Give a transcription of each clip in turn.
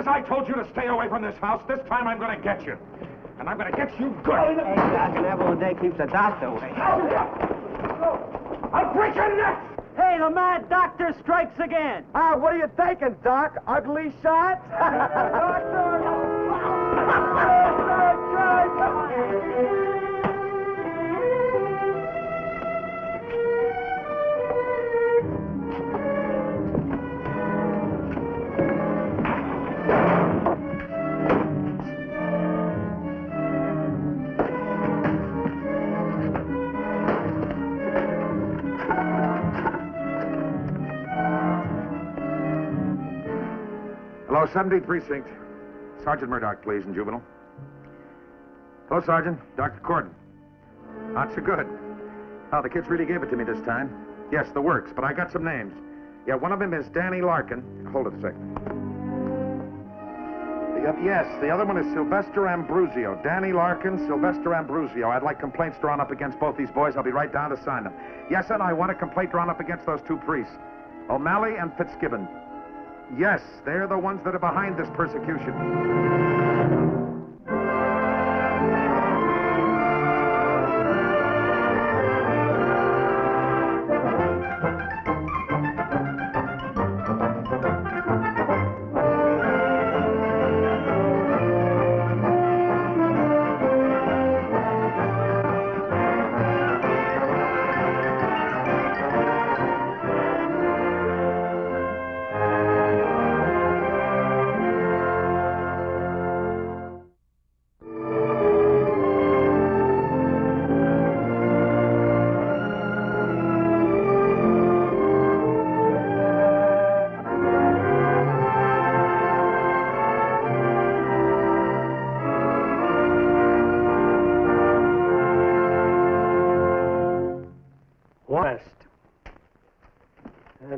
I told you to stay away from this house. This time I'm going to get you. And I'm going to get you good. Hey, Doc, an apple a day keeps the doctor away. I'll break your neck! Hey, the mad doctor strikes again. What are you thinking, Doc? Ugly shot? Hello, 17th Precinct. Sergeant Murdoch, please, in juvenile. Hello, Sergeant. Dr. Corden. Not so good. Oh, the kids really gave it to me this time. Yes, the works, but I got some names. Yeah, one of them is Danny Larkin. Hold it a second. Yes, the other one is Sylvester Ambrosio. Danny Larkin, Sylvester Ambrosio. I'd like complaints drawn up against both these boys. I'll be right down to sign them. Yes, and I want a complaint drawn up against those two priests, O'Malley and Fitzgibbon. Yes, they're the ones that are behind this persecution.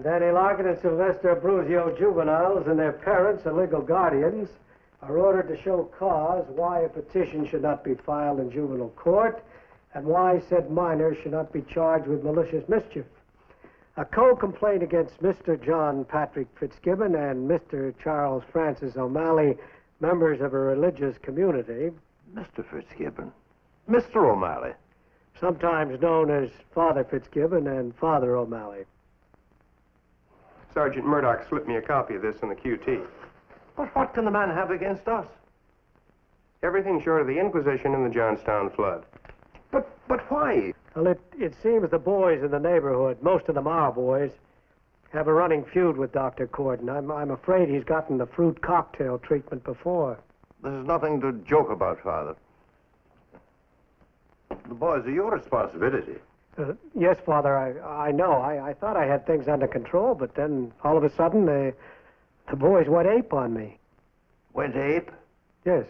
Danny Larkin and Sylvester Ambrosio juveniles and their parents and legal guardians are ordered to show cause why a petition should not be filed in juvenile court and why said minors should not be charged with malicious mischief. A co-complaint against Mr. John Patrick Fitzgibbon and Mr. Charles Francis O'Malley, members of a religious community. Mr. Fitzgibbon? Mr. O'Malley? Sometimes known as Father Fitzgibbon and Father O'Malley. Sergeant Murdoch slipped me a copy of this in the QT. But what can the man have against us? Everything short of the Inquisition and the Johnstown flood. But why? Well, it seems the boys in the neighborhood, most of them our boys, have a running feud with Dr. Corden. I'm afraid he's gotten the fruit cocktail treatment before. This is nothing to joke about, Father. The boys are your responsibility. Yes, Father, I know. I thought I had things under control, but then all of a sudden the boys went ape on me. Went ape? Yes.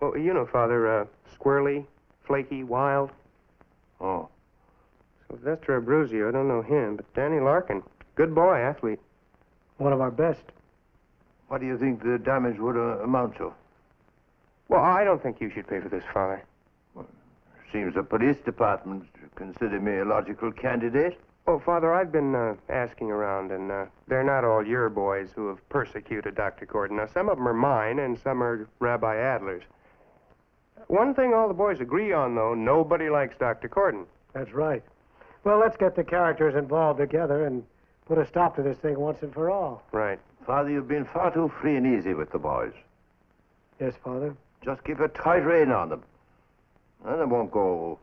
Well, you know, Father, squirrely, flaky, wild. Oh. Sylvester Ambrosio, I don't know him, but Danny Larkin, good boy, athlete. One of our best. What do you think the damage would amount to? Well, I don't think you should pay for this, Father. Well, seems the police department consider me a logical candidate. Oh, Father, I've been asking around, and they're not all your boys who have persecuted Dr. Corden. Now, some of them are mine, and some are Rabbi Adler's. One thing all the boys agree on, though, nobody likes Dr. Corden. That's right. Well, let's get the characters involved together and put a stop to this thing once and for all. Right. Father, you've been far too free and easy with the boys. Yes, Father? Just keep a tight rein on them. And they won't go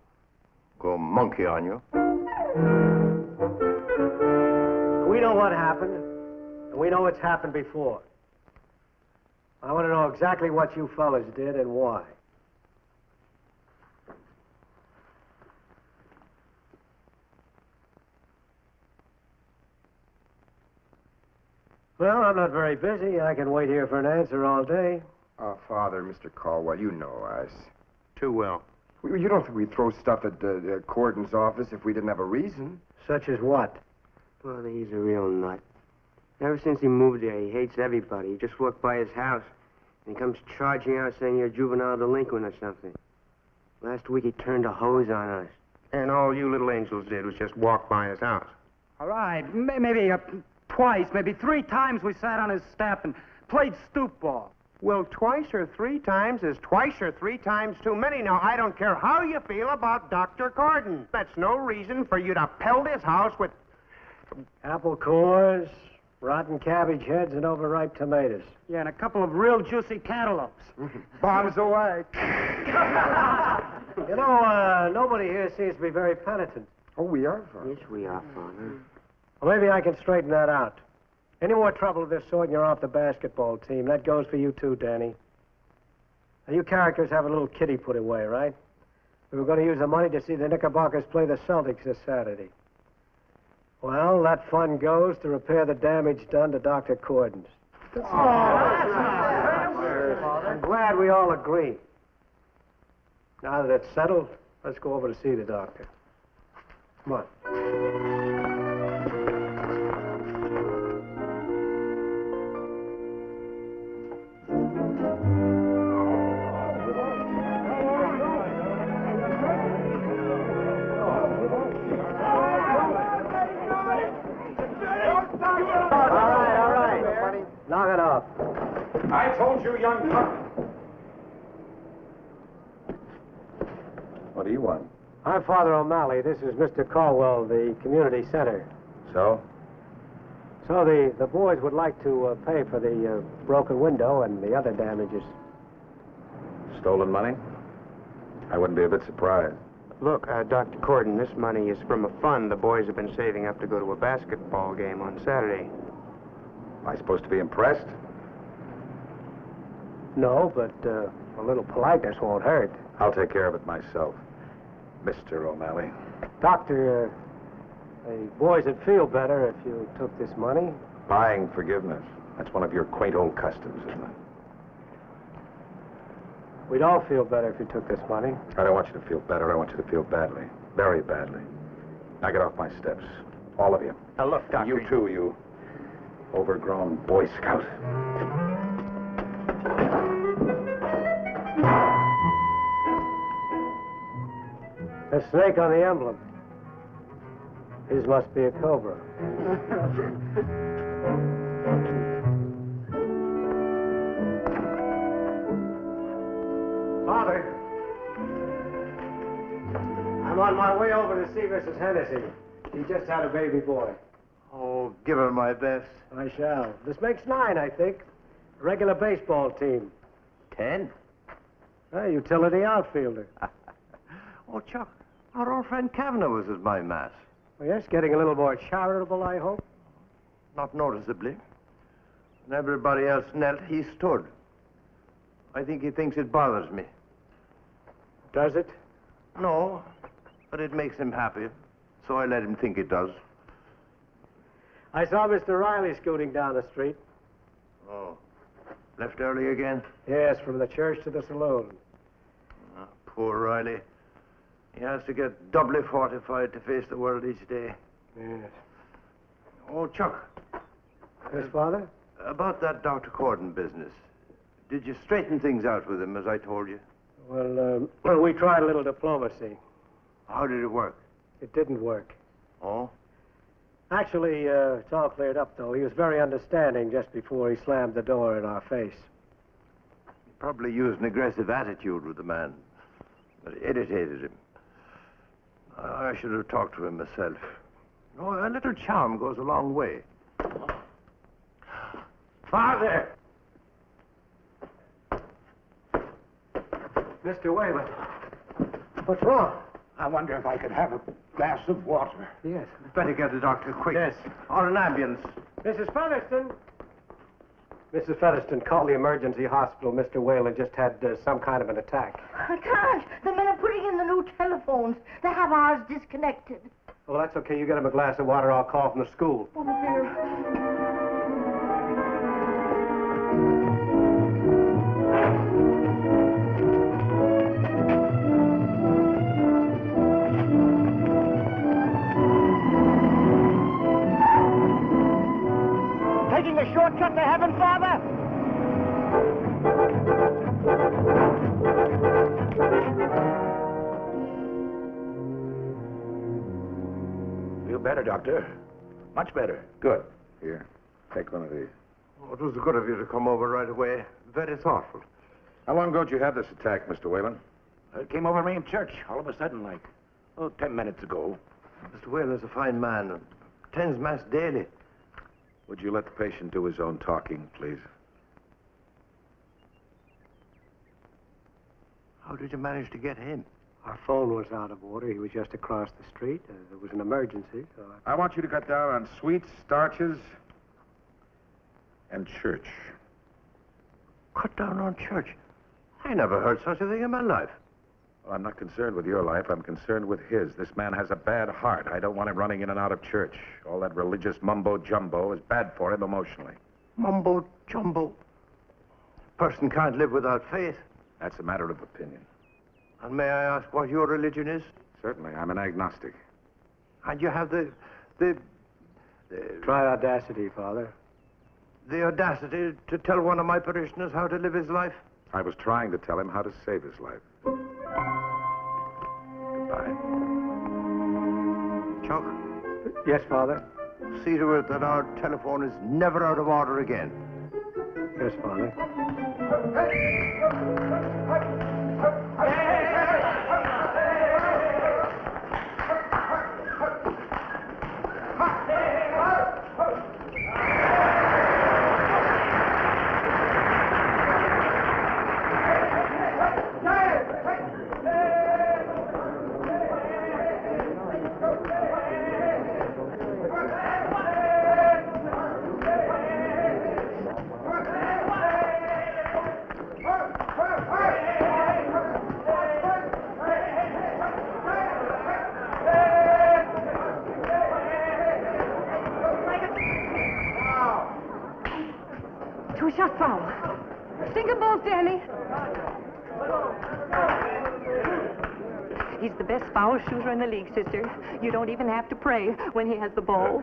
monkey on you. We know what happened, and we know it's happened before. I want to know exactly what you fellas did and why. Well, I'm not very busy. I can wait here for an answer all day. Oh, Father, Mr. Caldwell, you know us. Too well. You don't think we'd throw stuff at Corden's office if we didn't have a reason? Such as what? Well, he's a real nut. Ever since he moved there, he hates everybody. He just walked by his house, and he comes charging out saying you're a juvenile delinquent or something. Last week, he turned a hose on us. And all you little angels did was just walk by his house. All right, maybe twice, maybe 3 times we sat on his step and played stoop ball. Well, twice or 3 times is twice or 3 times too many. Now, I don't care how you feel about Dr. Corden. That's no reason for you to pelt his house with... Apple cores, rotten cabbage heads, and overripe tomatoes. Yeah, and a couple of real juicy cantaloupes. Bombs away. You know, nobody here seems to be very penitent. Oh, we are, Father. Yes, we are, Father. Well, maybe I can straighten that out. Any more trouble of this sort and you're off the basketball team. That goes for you, too, Danny. Now, you characters have a little kitty put away, right? We were going to use the money to see the Knickerbockers play the Celtics this Saturday. Well, that fund goes to repair the damage done to Dr. Corden's. I'm glad we all agree. Now that it's settled, let's go over to see the doctor. Come on. All right. Knock it off. I told you, young pup. What do you want? I'm Father O'Malley. This is Mr. Caldwell, the community center. So? So the boys would like to pay for the broken window and the other damages. Stolen money? I wouldn't be a bit surprised. Look, Dr. Corden, this money is from a fund the boys have been saving up to go to a basketball game on Saturday. Am I supposed to be impressed? No, but a little politeness won't hurt. I'll take care of it myself, Mr. O'Malley. Doctor, the boys would feel better if you took this money. Buying forgiveness. That's one of your quaint old customs, isn't it? We'd all feel better if you took this money. I don't want you to feel better. I want you to feel badly. Very badly. Now get off my steps. All of you. Now, look, Doctor... You too, you overgrown Boy Scout. A snake on the emblem. His must be a cobra. Father, I'm on my way over to see Mrs. Hennessy. She just had a baby boy. Oh, give her my best. I shall. This makes 9, I think. A regular baseball team. 10? A utility outfielder. Oh, Chuck, our old friend Kavanagh was at my mass. Well, yes, getting a little more charitable, I hope. Not noticeably. When everybody else knelt, he stood. I think he thinks it bothers me. Does it? No, but it makes him happy, so I let him think it does. I saw Mr. Riley scooting down the street. Oh, left early again? Yes, from the church to the saloon. Ah, poor Riley. He has to get doubly fortified to face the world each day. Yes. Oh, Chuck, Yes, Father? about that Dr. Corden business. Did you straighten things out with him, as I told you? Well, we tried a little diplomacy. How did it work? It didn't work. Oh? Actually, it's all cleared up, though. He was very understanding just before he slammed the door in our face. He probably used an aggressive attitude with the man. But it irritated him. I should have talked to him myself. Oh, a little charm goes a long way. Father! Mr. Whalen, what's wrong? I wonder if I could have a glass of water. Yes. Better get the doctor quick. Yes. Or an ambulance. Mrs. Featherston! Mrs. Featherston, call the emergency hospital. Mr. Whalen just had some kind of an attack. I can't. The men are putting in the new telephones. They have ours disconnected. Well, that's okay. You get him a glass of water. I'll call from the school. Oh, dear. shortcut to heaven, Father? Feel better, Doctor. Much better. Good. Here, take one of these. Oh, it was good of you to come over right away. Very thoughtful. How long ago did you have this attack, Mr. Whalen? It came over me in church, all of a sudden, like, 10 minutes ago. Mr. Whalen's a fine man. Attends Mass daily. Would you let the patient do his own talking, please? How did you manage to get him? Our phone was out of order. He was just across the street. There was an emergency, so I want you to cut down on sweets, starches, and church. Cut down on church. I never heard such a thing in my life. Well, I'm not concerned with your life. I'm concerned with his. This man has a bad heart. I don't want him running in and out of church. All that religious mumbo-jumbo is bad for him emotionally. Mumbo jumbo. Person can't live without faith. That's a matter of opinion. And may I ask what your religion is? Certainly, I'm an agnostic. And you have the try audacity, Father. audacity to tell one of my parishioners how to live his life? I was trying to tell him how to save his life. Goodbye. Chuck, Yes, Father. see to it that our telephone is never out of order again. Yes, Father. Two-shot foul. Sink 'em both, Danny. He's the best foul shooter in the league, sister. You don't even have to pray when he has the ball.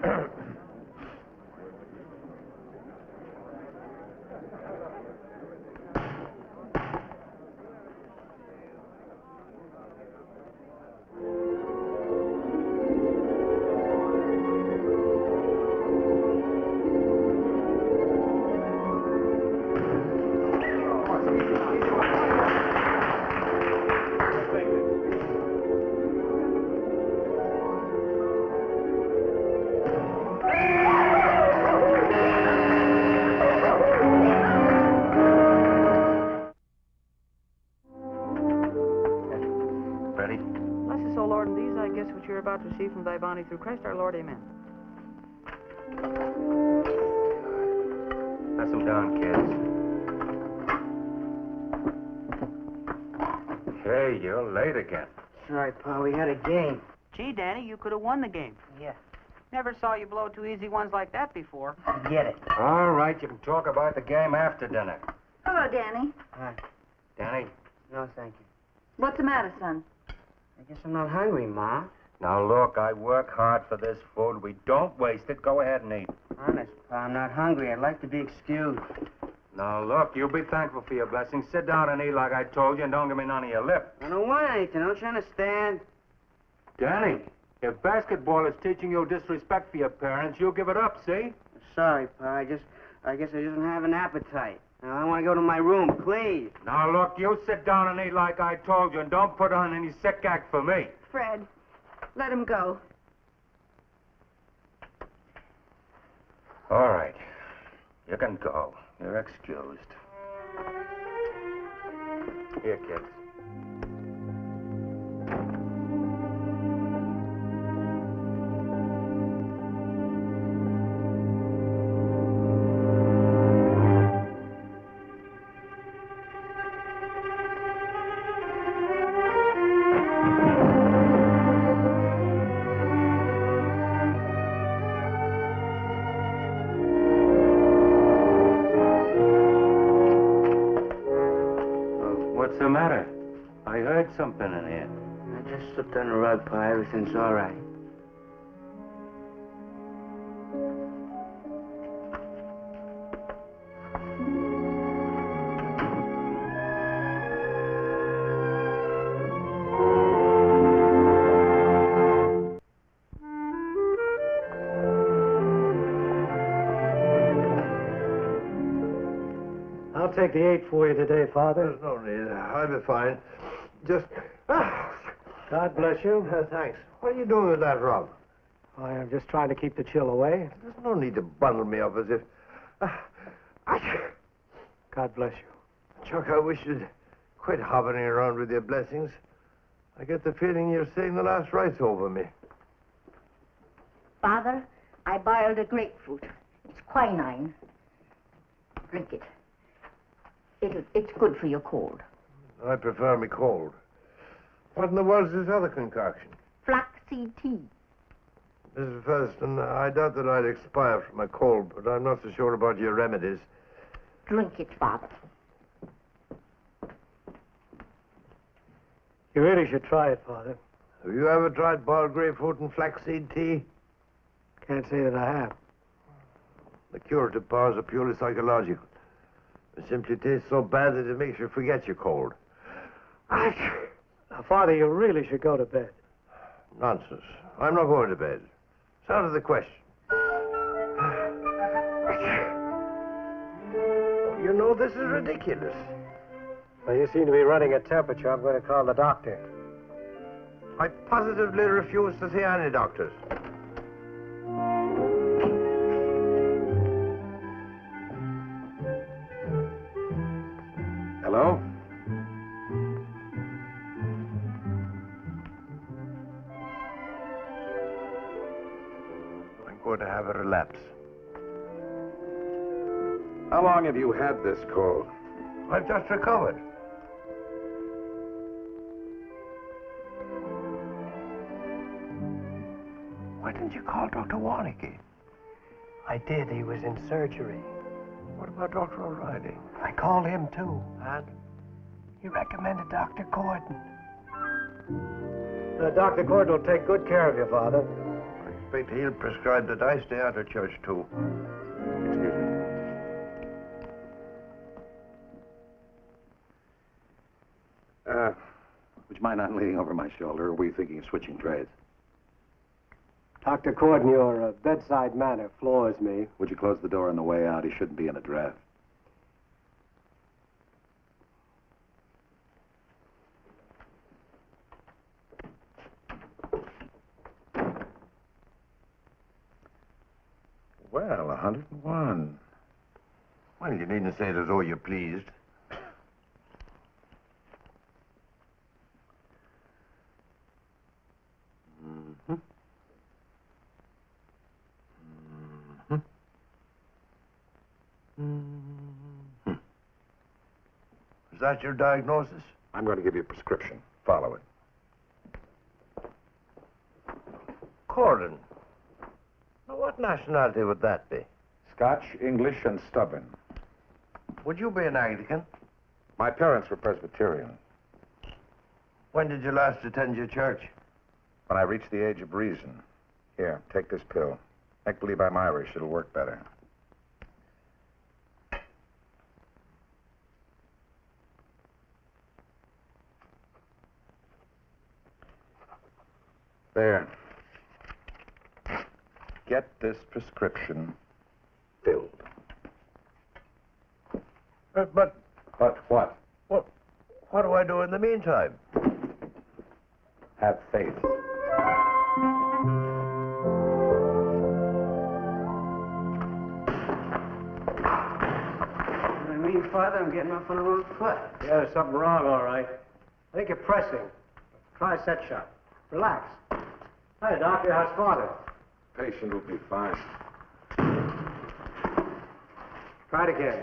Ready? Bless us, O Lord, and these I guess which you're about to receive from thy bounty through Christ our Lord. Amen. Pass them down, kids. Hey, you're late again. Sorry, Pa, we had a game. Gee, Danny, you could have won the game. Yeah. Never saw you blow two easy ones like that before. Get it. All right, you can talk about the game after dinner. Hello, Danny. Hi. Danny, No, thank you. What's the matter, son? I guess I'm not hungry, Ma. now look, I work hard for this food. We don't waste it. Go ahead and eat. Honest, Pa, I'm not hungry. I'd like to be excused. Now look, you be thankful for your blessings. Sit down and eat like I told you, and don't give me none of your lip. I don't want anything. Don't you understand? Danny, if basketball is teaching you disrespect for your parents, you give it up, see? Sorry, Pa. I guess I just don't have an appetite. Now, I want to go to my room, please. Now look, you sit down and eat like I told you, and don't put on any sick act for me. Fred, let him go. All right. You can go. You're excused. Here, kids. What's the matter? I heard something in here. I just slipped on the rug, Pa. Everything's all right. take the 8 for you today, Father. There's no need. I'll be fine. Just... God bless you. Thanks. What are you doing with that rug? I'm just trying to keep the chill away. There's no need to bundle me up as if... God bless you. Chuck, I wish you'd quit hovering around with your blessings. I get the feeling you're saying the last rites over me. Father, I boiled a grapefruit. It's quinine. Drink it. It's good for your cold. I prefer me cold. What in the world's this other concoction? Flaxseed tea. Mrs. Featherston, I doubt that I'd expire from a cold, but I'm not so sure about your remedies. Drink it, Father. You really should try it, Father. Have you ever tried boiled grapefruit and flaxseed tea? Can't say that I have. The curative powers are purely psychological. It simply tastes so bad that it makes you forget your cold. Now, Father, you really should go to bed. Nonsense. I'm not going to bed. It's out of the question. You know, this is ridiculous. Well, you seem to be running a temperature. I'm going to call the doctor. I positively refuse to see any doctors. Hello? I'm going to have a relapse. How long have you had this cold? I've just recovered. Why didn't you call Dr. Warnicki? I did. He was in surgery. What about Dr. O'Reilly? I called him, too. And? He recommended Dr. Gordon. Dr. Gordon will take good care of you, Father. I expect he'll prescribe that I stay out of church, too. Excuse me. Would you mind not leaning over my shoulder, or were you thinking of switching trades? Dr. Gordon, your bedside manner floors me. Would you close the door on the way out? He shouldn't be in a draft. Well, 101. Well, you needn't say it as though you're pleased. Is that your diagnosis? I'm going to give you a prescription. Follow it. Gordon. Now, what nationality would that be? Scotch, English, and stubborn. Would you be an Anglican? My parents were Presbyterian. When did you last attend your church? When I reached the age of reason. Here, take this pill. Make believe I'm Irish. It'll work better. There. Get this prescription filled. But But what? what do I do in the meantime? Have faith. I mean, Father, I'm getting off on the wrong foot. Yeah, there's something wrong, all right. I think you're pressing. Try a set shot. Relax. Hi, Doctor. How's Father? Patient will be fine. Try it again.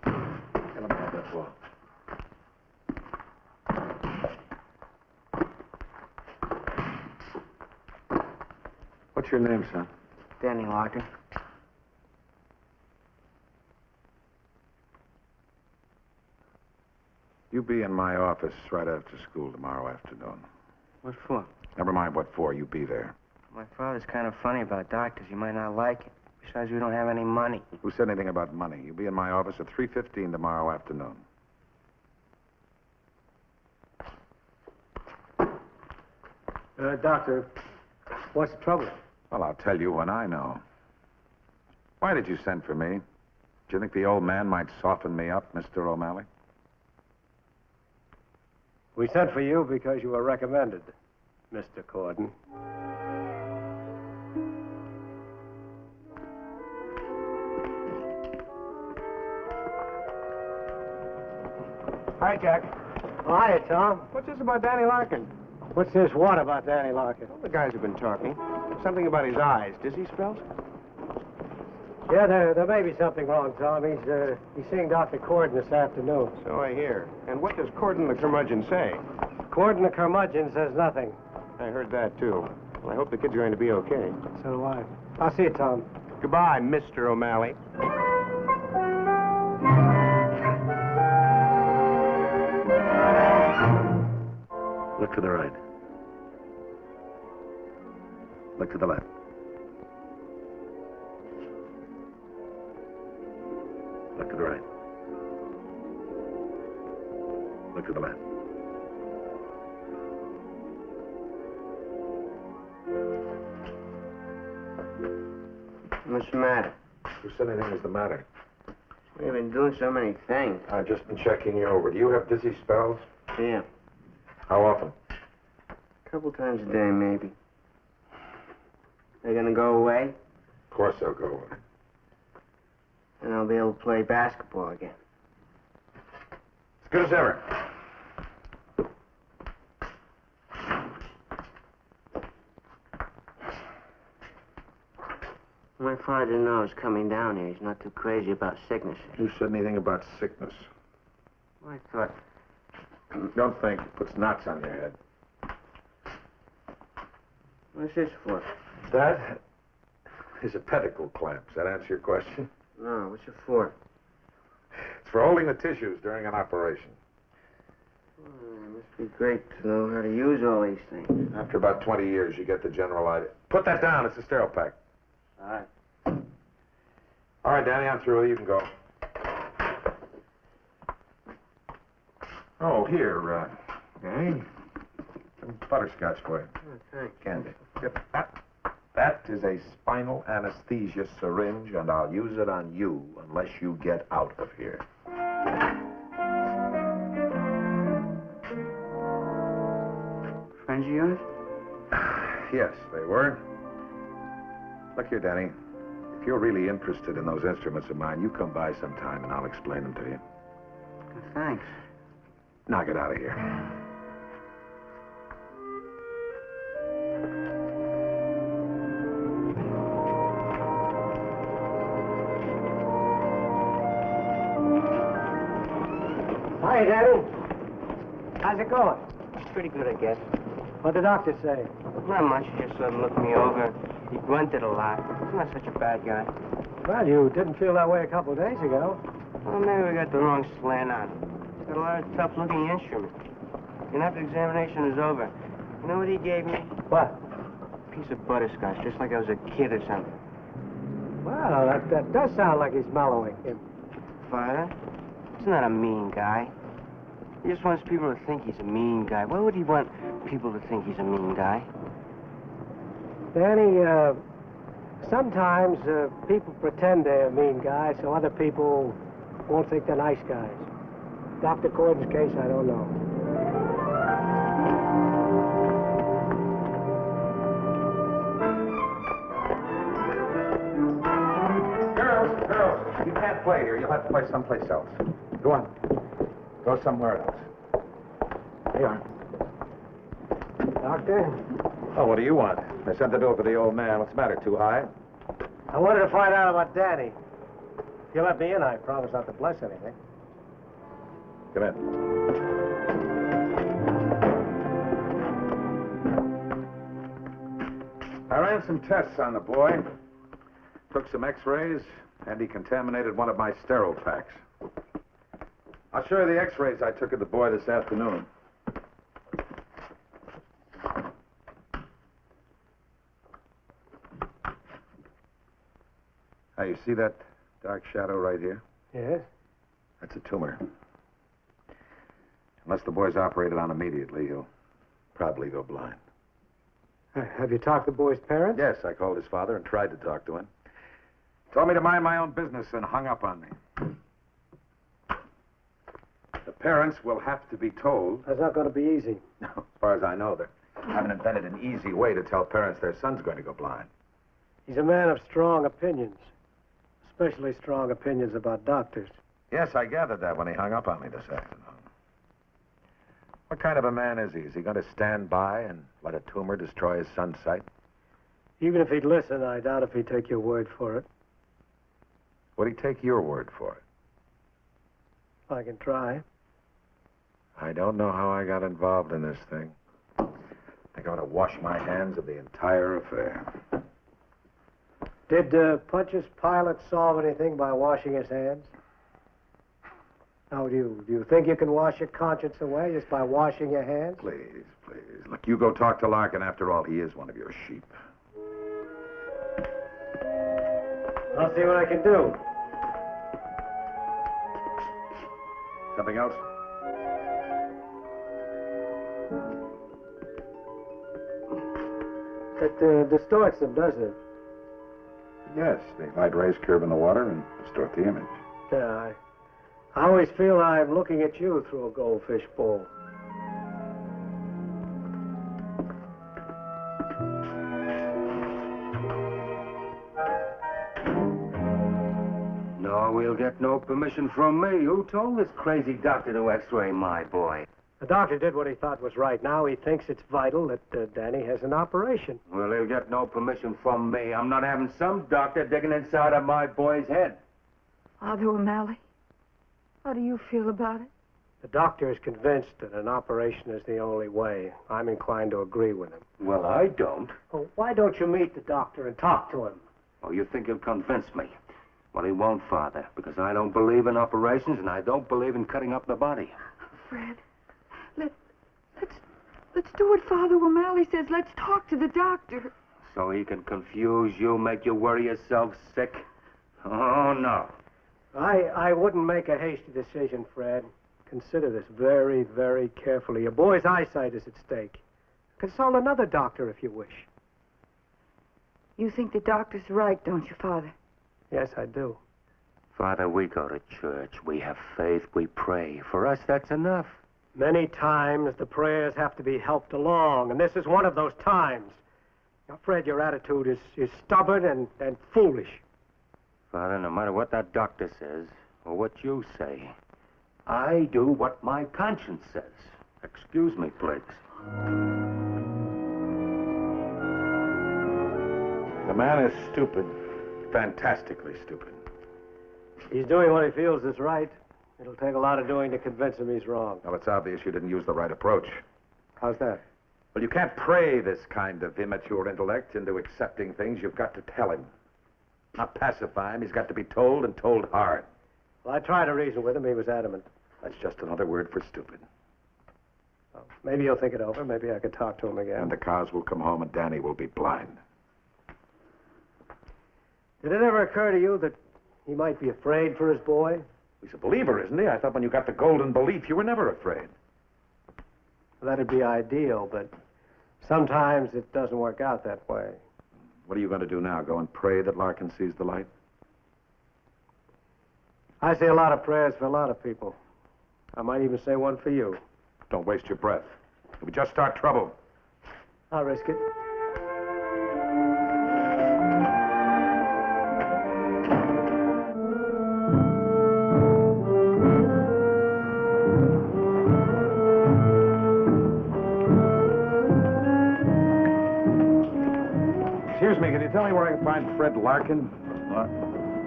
Tell him about that wall. What's your name, son? Danny Larkin. You be in my office right after school tomorrow afternoon. What for? Never mind what for. You be there. My father's kind of funny about doctors. You might not like it. Besides, we don't have any money. Who said anything about money? You be in my office at 3:15 tomorrow afternoon. Doctor, what's the trouble? Well, I'll tell you when I know. Why did you send for me? Do you think the old man might soften me up, Mr. O'Malley? We sent for you because you were recommended, Mr. Corden. Hi, Jack. Oh, hiya, Tom. What's this about Danny Larkin? What's this what about Danny Larkin? Well, the guys have been talking. Something about his eyes. Dizzy spells? Yeah, there may be something wrong, Tom. He's seeing Dr. Corden this afternoon. So I hear. And what does Corden the curmudgeon say? Corden the curmudgeon says nothing. I heard that, too. Well, I hope the kid's going to be okay. So do I. I'll see you, Tom. Goodbye, Mr. O'Malley. Look to the right. Look to the left. Look to the right. Look to the left. What's the matter? Who said anything was the matter? We've been doing so many things. I've just been checking you over. Do you have dizzy spells? Yeah. How often? A couple times a day, maybe. They're gonna go away, Of course they'll go away. and I'll be able to play basketball again. As good as ever. My father didn't know I was coming down here. He's not too crazy about sickness. Who said anything about sickness? I thought... Don't think. It puts knots on your head. What's this for? That is a pedicle clamp. Does that answer your question? No, what's it for? It's for holding the tissues during an operation. It must be great to know how to use all these things. After about 20 years, you get the general idea. Put that down. It's a sterile pack. All right. All right, Danny, I'm through. You can go. Oh, here, Danny. Some butterscotch for you. Oh, thanks. Candy. Yep. That is a spinal anesthesia syringe, and I'll use it on you unless you get out of here. Friends of yours? Yes, they were. Look here, Danny. If you're really interested in those instruments of mine, you come by sometime and I'll explain them to you. Thanks. Now get out of here. Hi, Daddy. How's it going? Pretty good, I guess. What'd the doctor say? Not much. He just sort of looked me over. He grunted a lot. He's not such a bad guy. Well, you didn't feel that way a couple of days ago. Well, maybe we got the wrong slant on. He's got a lot of tough-looking instruments. And after the examination was over, you know what he gave me? What? A piece of butterscotch, just like I was a kid or something. Well, that does sound like he's mellowing him. Father, he's not a mean guy. He just wants people to think he's a mean guy. Why would he want people to think he's a mean guy? Danny, sometimes people pretend they're mean guys so other people won't think they're nice guys. Dr. Corden's case, I don't know. Girls, you can't play here. You'll have to play someplace else. Go on. Go somewhere else. There you are. Doctor? Oh, what do you want? I sent the bill for the old man. What's the matter? Too high? I wanted to find out about Danny. If you let me in, I promise not to bless anything. Come in. I ran some tests on the boy. Took some x-rays, and he contaminated one of my sterile packs. I'll show you the x-rays I took of the boy this afternoon. Now, you see that dark shadow right here? Yes? That's a tumor. Unless the boy's operated on immediately, he'll probably go blind. Have you talked to the boy's parents? Yes, I called his father and tried to talk to him. Told me to mind my own business and hung up on me. The parents will have to be told. That's not going to be easy. No, as far as I know, they haven't invented an easy way to tell parents their son's going to go blind. He's a man of strong opinions, especially strong opinions about doctors. Yes, I gathered that when he hung up on me this afternoon. What kind of a man is he? Is he going to stand by and let a tumor destroy his son's sight? Even if he'd listen, I doubt if he'd take your word for it. Would he take your word for it? I can try. I don't know how I got involved in this thing. I think I ought to wash my hands of the entire affair. Did Punch's pilot solve anything by washing his hands? Now, do you think you can wash your conscience away just by washing your hands? Please, please. Look, you go talk to Larkin. After all, he is one of your sheep. I'll see what I can do. Something else? It distorts them, doesn't it? Yes, the light rays curve in the water and distort the image. Yeah, I always feel I'm looking at you through a goldfish bowl. No, we'll get no permission from me. Who told this crazy doctor to x-ray my boy? The doctor did what he thought was right. Now he thinks it's vital that Danny has an operation. Well, he'll get no permission from me. I'm not having some doctor digging inside of my boy's head. Father O'Malley, how do you feel about it? The doctor is convinced that an operation is the only way. I'm inclined to agree with him. Well, I don't. Well, why don't you meet the doctor and talk to him? Oh, you think he'll convince me? Well, he won't, Father, because I don't believe in operations and I don't believe in cutting up the body. Fred, let's do what Father O'Malley says. Let's talk to the doctor. So he can confuse you, make you worry yourself sick? Oh, no. I wouldn't make a hasty decision, Fred. Consider this very, very carefully. Your boy's eyesight is at stake. Consult another doctor if you wish. You think the doctor's right, don't you, Father? Yes, I do. Father, we go to church. We have faith. We pray. For us, that's enough. Many times the prayers have to be helped along, and this is one of those times. Now, Fred, your attitude is stubborn and foolish. Father, no matter what that doctor says or what you say, I do what my conscience says. Excuse me, please. The man is stupid. Fantastically stupid. He's doing what he feels is right. It'll take a lot of doing to convince him he's wrong. Well, it's obvious you didn't use the right approach. How's that? Well, you can't pray this kind of immature intellect into accepting things. You've got to tell him. Not pacify him. He's got to be told and told hard. Well, I tried to reason with him. He was adamant. That's just another word for stupid. Well, maybe he'll think it over. Maybe I could talk to him again. And the cows will come home and Danny will be blind. Did it ever occur to you that he might be afraid for his boy? He's a believer, isn't he? I thought when you got the golden belief, you were never afraid. That'd be ideal, but sometimes it doesn't work out that way. What are you going to do now? Go and pray that Larkin sees the light? I say a lot of prayers for a lot of people. I might even say one for you. Don't waste your breath. If we just start trouble. I'll risk it. Excuse me, can you tell me where I can find Fred Larkin? What?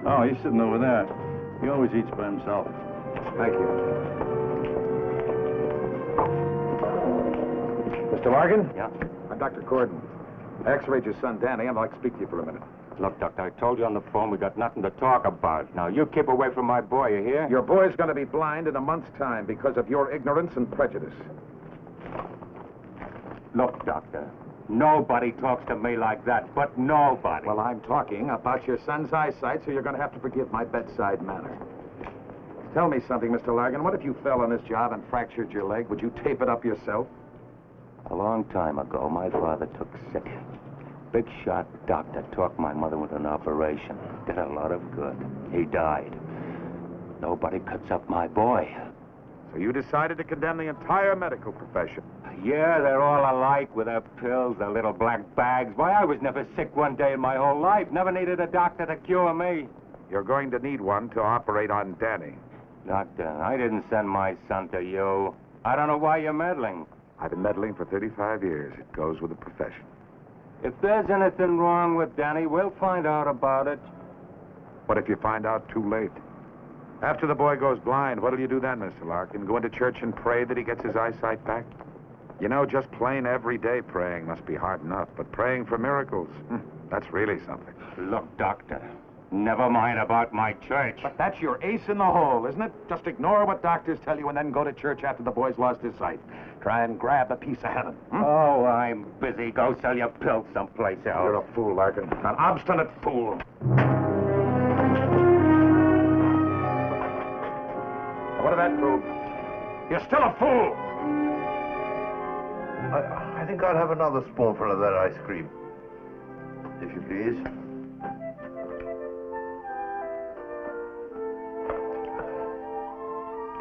Oh, he's sitting over there. He always eats by himself. Thank you. Mr. Larkin? Yeah? I'm Dr. Corden. I x-rayed your son, Danny. I'd like to speak to you for a minute. Look, Doctor, I told you on the phone we got nothing to talk about. Now, you keep away from my boy, you hear? Your boy's going to be blind in a month's time because of your ignorance and prejudice. Look, Doctor, nobody talks to me like that, but nobody. Well, I'm talking about your son's eyesight, so you're going to have to forgive my bedside manner. Tell me something, Mr. Larkin. What if you fell on this job and fractured your leg? Would you tape it up yourself? A long time ago, my father took sick. Big shot doctor talked my mother with an operation. Did a lot of good. He died. Nobody cuts up my boy. So you decided to condemn the entire medical profession. Yeah, they're all alike with their pills, their little black bags. Why, I was never sick one day in my whole life. Never needed a doctor to cure me. You're going to need one to operate on Danny. Doctor, I didn't send my son to you. I don't know why you're meddling. I've been meddling for 35 years. It goes with the profession. If there's anything wrong with Danny, we'll find out about it. What if you find out too late? After the boy goes blind, what'll you do then, Mr. Larkin? Go into church and pray that he gets his eyesight back? You know, just plain everyday praying must be hard enough, but praying for miracles, that's really something. Look, Doctor, never mind about my church. But that's your ace in the hole, isn't it? Just ignore what doctors tell you and then go to church after the boy's lost his sight. Try and grab a piece of heaven. Oh, I'm busy. Go sell your pills someplace else. You're a fool, Larkin. An obstinate fool. What did that prove? You're still a fool! I think I'll have another spoonful of that ice cream. If you please.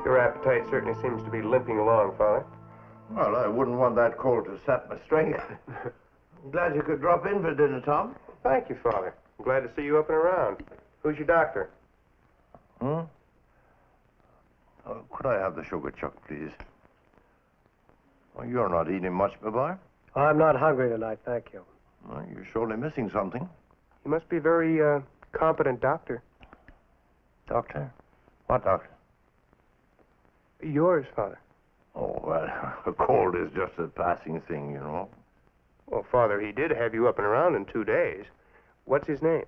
Your appetite certainly seems to be limping along, Father. Well, I wouldn't want that cold to sap my strength. I'm glad you could drop in for dinner, Tom. Thank you, Father. I'm glad to see you up and around. Who's your doctor? Could I have the sugar chuck, please? Well, you're not eating much, my boy. I'm not hungry tonight, thank you. Well, you're surely missing something. You must be a very competent doctor. Doctor? What doctor? Yours, Father. Oh, well, a cold is just a passing thing, you know. Well, Father, he did have you up and around in 2 days. What's his name?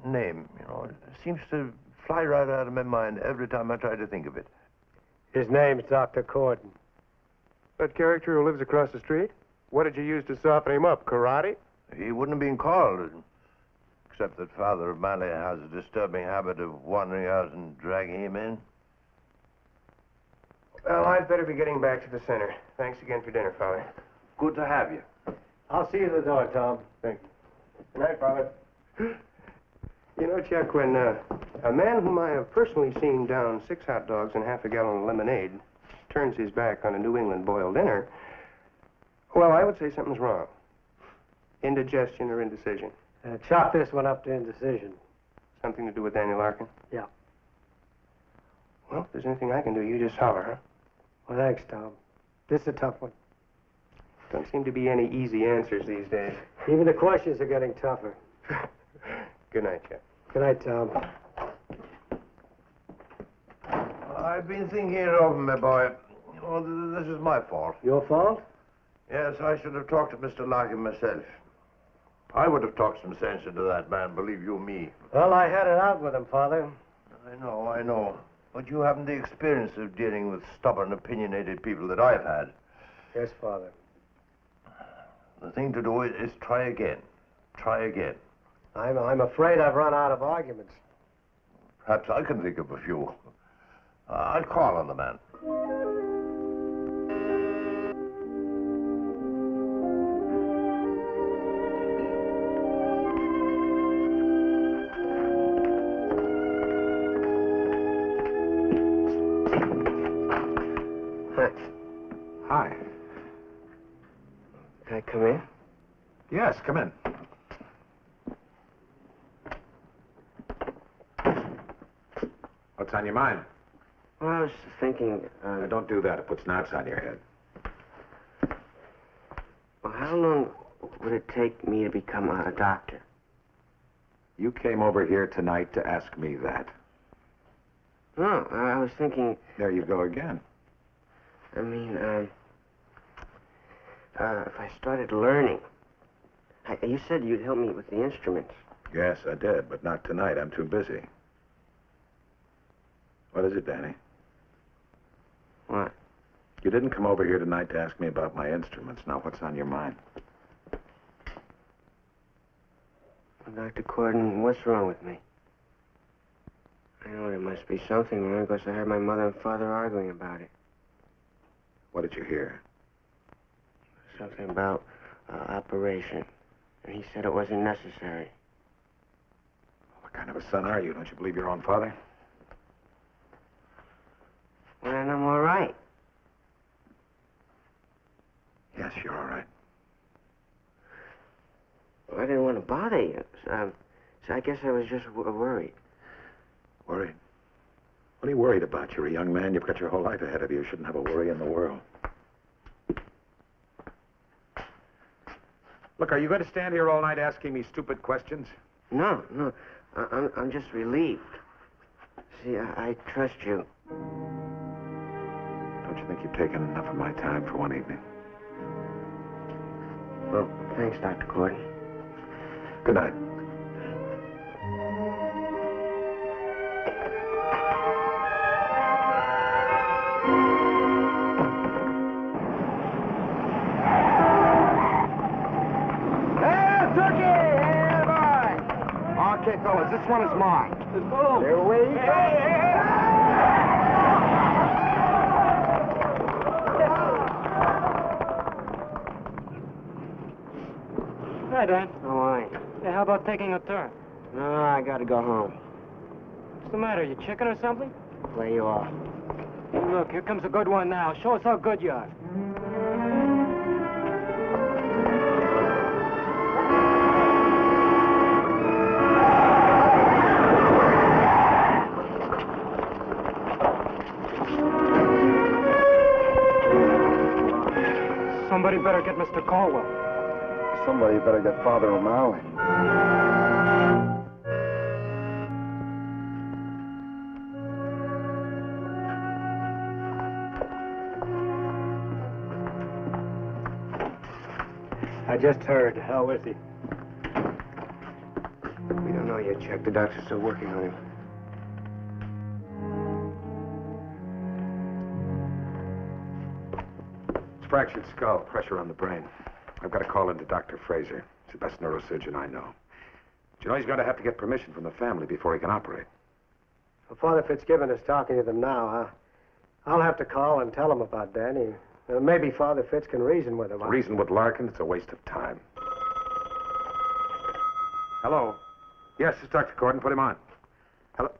Name, you know, it seems to fly right out of my mind every time I try to think of it. His name's Dr. Corden. That character who lives across the street? What did you use to soften him up? Karate? He wouldn't have been called, except that Father O'Malley has a disturbing habit of wandering out and dragging him in. Well, I'd better be getting back to the center. Thanks again for dinner, Father. Good to have you. I'll see you at the door, Tom. Thank you. Good night, Father. You know, Chuck, when a man whom I have personally seen down 6 hot dogs and half a gallon of lemonade turns his back on a New England boiled dinner, well, I would say something's wrong. Indigestion or indecision. Chop this one up to indecision. Something to do with Daniel Larkin? Yeah. Well, if there's anything I can do, you just holler, huh? Well, thanks, Tom. This is a tough one. Don't seem to be any easy answers these days. Even the questions are getting tougher. Good night, Chuck. Good night, Tom. I've been thinking it over, my boy. You know, this is my fault. Your fault? Yes, I should have talked to Mr. Larkin myself. I would have talked some sense into that man, believe you me. Well, I had it out with him, Father. I know. But you haven't the experience of dealing with stubborn, opinionated people that I've had. Yes, Father. The thing to do is try again. Try again. I'm afraid I've run out of arguments. Perhaps I can think of a few. I'll call on the man. Hi. Can I come in? Yes, come in. What's on your mind? Well, I was thinking, Don't do that. It puts knots on your head. well, how long would it take me to become a doctor? You came over here tonight to ask me that. No, I was thinking... There you go again. I mean, if I started learning... You said you'd help me with the instruments. Yes, I did, but not tonight. I'm too busy. What is it, Danny? What? You didn't come over here tonight to ask me about my instruments. Now, what's on your mind? Well, Dr. Corden, what's wrong with me? I know there must be something wrong because I heard my mother and father arguing about it. What did you hear? something about operation. And he said it wasn't necessary. What kind of a son are you? Don't you believe your own father? Well, then I'm all right. Yes, you're all right. Well, I didn't want to bother you. So I guess I was just worried. Worried? What are you worried about? You're a young man. You've got your whole life ahead of you. You shouldn't have a worry in the world. Look, are you going to stand here all night asking me stupid questions? No. I'm just relieved. See, I trust you. Don't you think you've taken enough of my time for one evening? Well, thanks, Dr. Gordon. Good night. Okay, fellas, this one is mine. Here we go. Hi, Dan. How are you? Hey, how about taking a turn? No, I gotta go home. What's the matter? You chicken or something? Play you off. Hey, look, here comes a good one now. Show us how good you are. Somebody better get Mr. Caldwell. Somebody better get Father O'Malley. I just heard. How is he? We don't know yet, Chuck. The doctor's still working on him. Fractured skull, pressure on the brain. I've got to call in to Dr. Fraser. He's the best neurosurgeon I know. But you know he's going to have to get permission from the family before he can operate. Well, Father Fitzgibbon is talking to them now. I'll have to call and tell him about Danny. Maybe Father Fitz can reason with him. Reason with Larkin? It's a waste of time. Hello? Yes, it's Dr. Gordon. Put him on. Hello?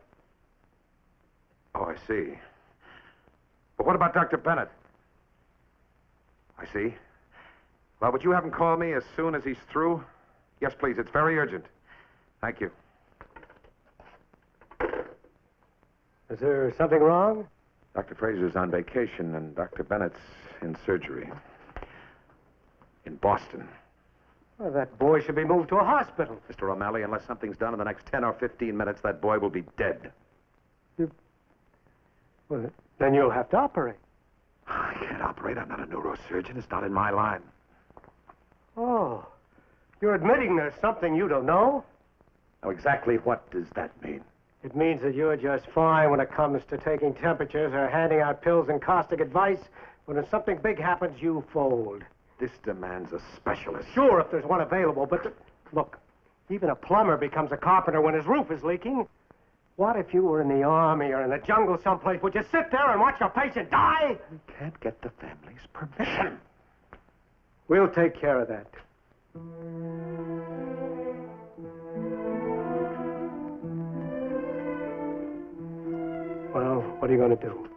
Oh, I see. But what about Dr. Bennett? I see. Well, would you have him call me as soon as he's through? Yes, please. It's very urgent. Thank you. Is there something wrong? Dr. Fraser's on vacation, and Dr. Bennett's in surgery. In Boston. Well, that boy should be moved to a hospital. Mr. O'Malley, unless something's done in the next 10 or 15 minutes, that boy will be dead. Well, then you'll have to operate. I can't operate. I'm not a neurosurgeon. It's not in my line. Oh. You're admitting there's something you don't know? Now, exactly what does that mean? It means that you're just fine when it comes to taking temperatures or handing out pills and caustic advice. When if something big happens, you fold. This demands a specialist. Sure, if there's one available, but look, even a plumber becomes a carpenter when his roof is leaking. What if you were in the army or in the jungle someplace? Would you sit there and watch your patient die? We can't get the family's permission. We'll take care of that. Well, what are you going to do?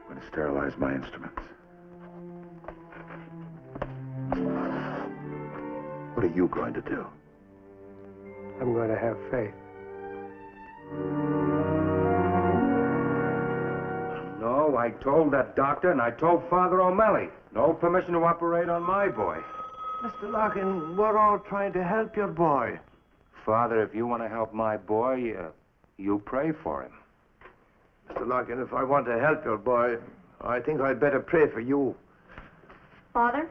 I'm going to sterilize my instruments. What are you going to do? I'm going to have faith. No, I told that doctor, and I told Father O'Malley. No permission to operate on my boy. Mr. Larkin, we're all trying to help your boy. Father, if you want to help my boy, you pray for him. Mr. Larkin, if I want to help your boy, I think I'd better pray for you. Father,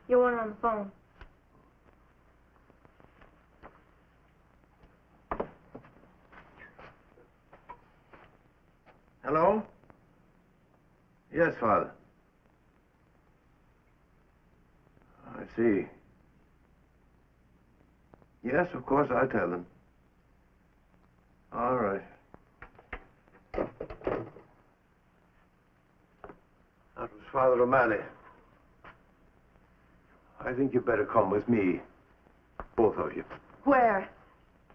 you're one on the phone. Hello? Yes, Father. I see. Yes, of course, I'll tell them. All right. That was Father O'Malley. I think you better come with me. Both of you. Where?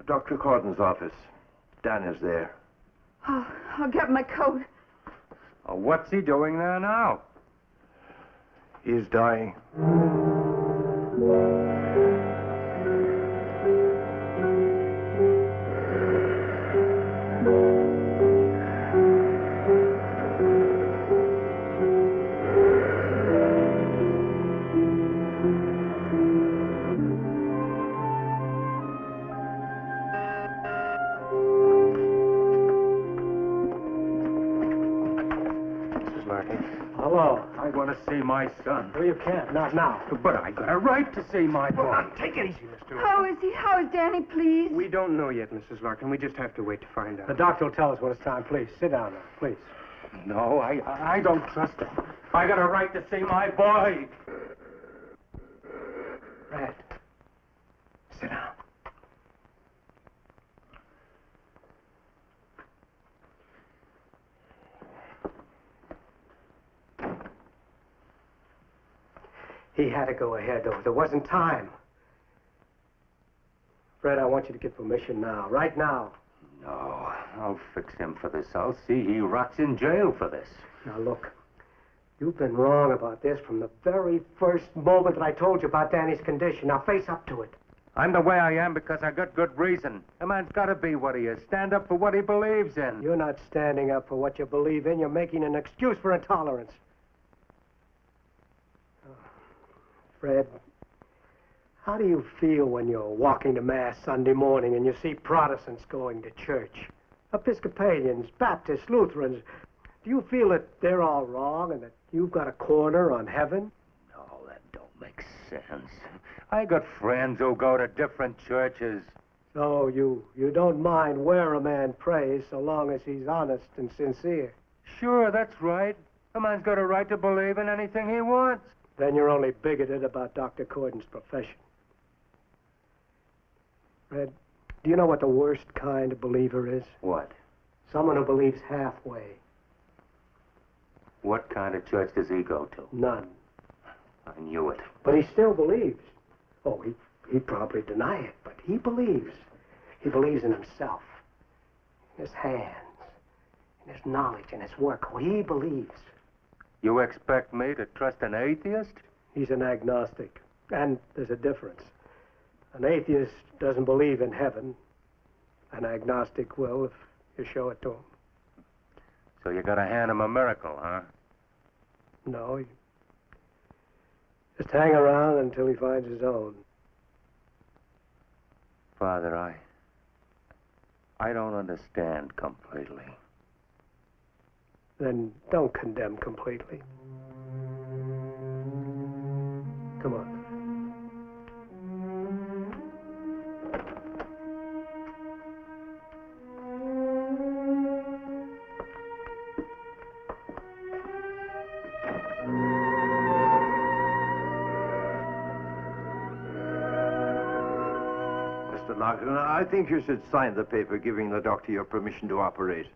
Dr. Corden's office. Dan is there. Oh, I'll get my coat. Oh, what's he doing there now? He's dying. Hello. I want to see my son. Well, you can't. Not now. But I got a right to see my boy. Take it easy, Mr. How is he? How is Danny, please? We don't know yet, Mrs. Larkin. We just have to wait to find out. The doctor will tell us when it's time. Please, sit down now. Please. No, I don't trust him. I got a right to see my boy. Red. Sit down. He had to go ahead, though. There wasn't time. Fred, I want you to get permission now. Right now. No, I'll fix him for this. I'll see he rots in jail for this. Now, look. You've been wrong about this from the very first moment that I told you about Danny's condition. Now, face up to it. I'm the way I am because I got good reason. A man's got to be what he is. Stand up for what he believes in. You're not standing up for what you believe in. You're making an excuse for intolerance. Fred, how do you feel when you're walking to Mass Sunday morning and you see Protestants going to church? Episcopalians, Baptists, Lutherans. Do you feel that they're all wrong and that you've got a corner on heaven? No, that don't make sense. I got friends who go to different churches. So you don't mind where a man prays so long as he's honest and sincere? Sure, that's right. A man's got a right to believe in anything he wants. Then you're only bigoted about Dr. Corden's profession. Red, do you know what the worst kind of believer is? What? Someone who believes halfway. What kind of church does he go to? None. I knew it. But he still believes. Oh, he'd probably deny it, but he believes. He believes in himself, in his hands, in his knowledge, in his work. Oh, he believes. You expect me to trust an atheist? He's an agnostic. And there's a difference. An atheist doesn't believe in heaven. An agnostic will if you show it to him. So you gotta hand him a miracle, huh? No, you just hang around until he finds his own. Father, I don't understand completely. Then don't condemn completely. Come on. Mr. Larkin, I think you should sign the paper giving the doctor your permission to operate.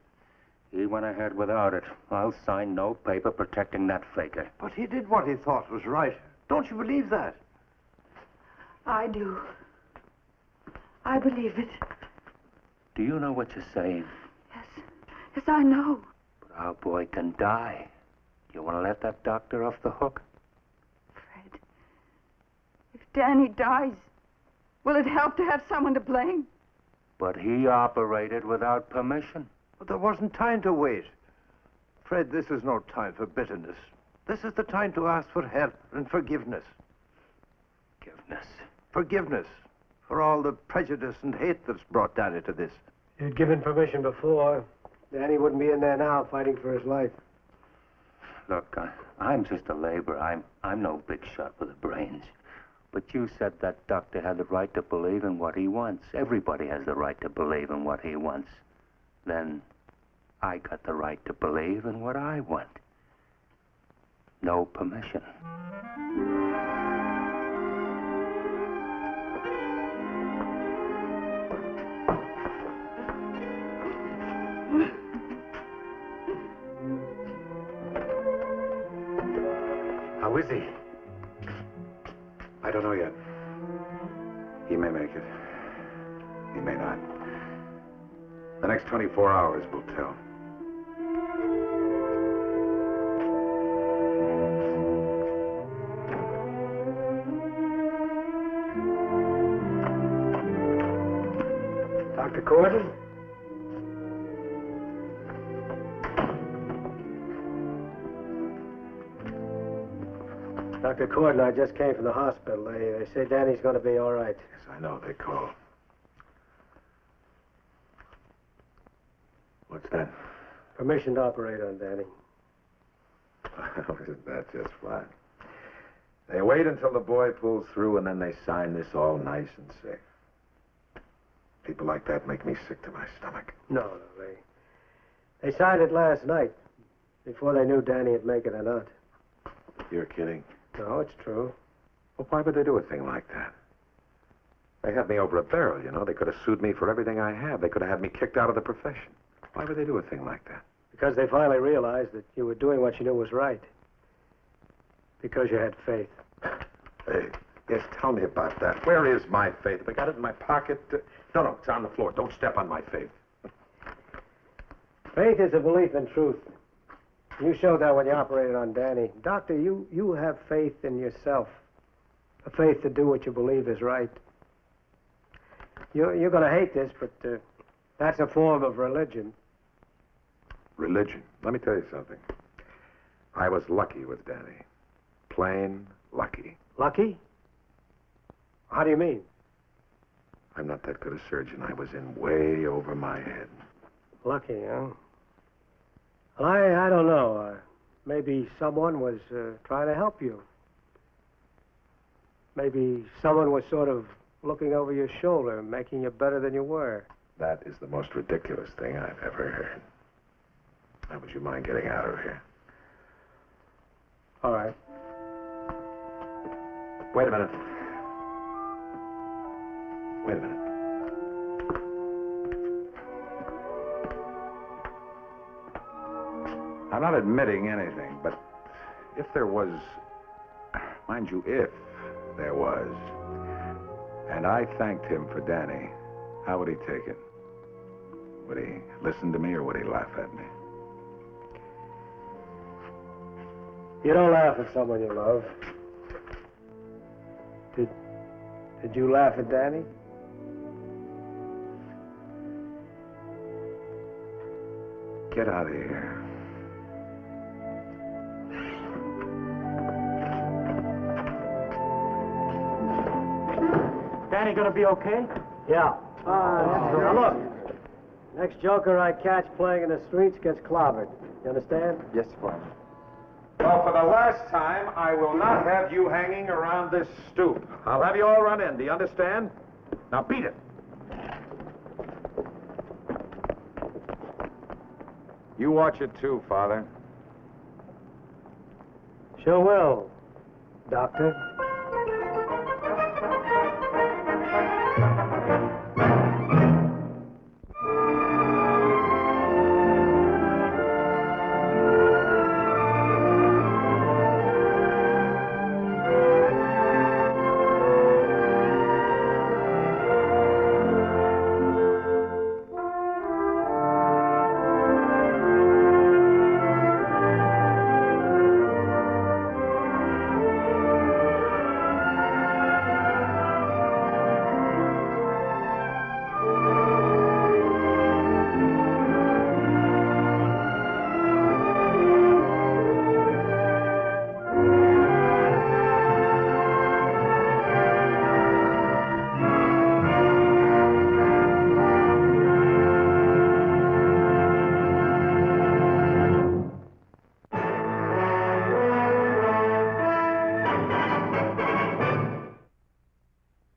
He went ahead without it. I'll sign no paper protecting that faker. But he did what he thought was right. Don't you believe that? I do. I believe it. Do you know what you're saying? Yes. Yes, I know. But our boy can die. You want to let that doctor off the hook? Fred, if Danny dies, will it help to have someone to blame? But he operated without permission. But there wasn't time to wait. Fred, this is no time for bitterness. This is the time to ask for help and forgiveness. Forgiveness? Forgiveness for all the prejudice and hate that's brought Danny to this. You'd given permission before. Danny wouldn't be in there now fighting for his life. Look, I'm just a laborer. I'm no big shot with the brains. But you said that doctor had the right to believe in what he wants. Everybody has the right to believe in what he wants. Then I got the right to believe in what I want. No permission. is he? I don't know yet. He may make it. He may not. The next 24 hours will tell. Dr. Corden? Dr. Corden, I just came from the hospital. They say Danny's going to be all right. Yes, I know. They called. What's that? Permission to operate on Danny. Isn't that just flat? They wait until the boy pulls through, and then they sign this all nice and safe. People like that make me sick to my stomach. No, they signed it last night, before they knew Danny would make it or not. You're kidding. No, it's true. Well, why would they do a thing like that? They had me over a barrel, you know. They could have sued me for everything I have. They could have had me kicked out of the profession. Why would they do a thing like that? Because they finally realized that you were doing what you knew was right. Because you had faith. Hey, yes, tell me about that. Where is my faith? Have I got it in my pocket? No, it's on the floor. Don't step on my faith. Faith is a belief in truth. You showed that when you operated on Danny. Doctor, you have faith in yourself. A faith to do what you believe is right. You're going to hate this, but that's a form of religion. Religion? Let me tell you something. I was lucky with Danny. Plain lucky. Lucky? How do you mean? I'm not that good a surgeon. I was in way over my head. Lucky, huh? Well, I don't know. Maybe someone was trying to help you. Maybe someone was sort of looking over your shoulder, making you better than you were. That is the most ridiculous thing I've ever heard. Now, would you mind getting out of here? All right. Wait a minute. Wait a minute. I'm not admitting anything, but if there was, mind you, if there was, and I thanked him for Danny, how would he take it? Would he listen to me or would he laugh at me? You don't laugh at someone you love. Did you laugh at Danny? Get out of here. Danny gonna be okay? Yeah. Now look, next joker I catch playing in the streets gets clobbered. You understand? Yes, Father. Well, for the last time, I will not have you hanging around this stoop. I'll have you all run in. Do you understand? Now beat it. You watch it too, Father. Sure will, Doctor.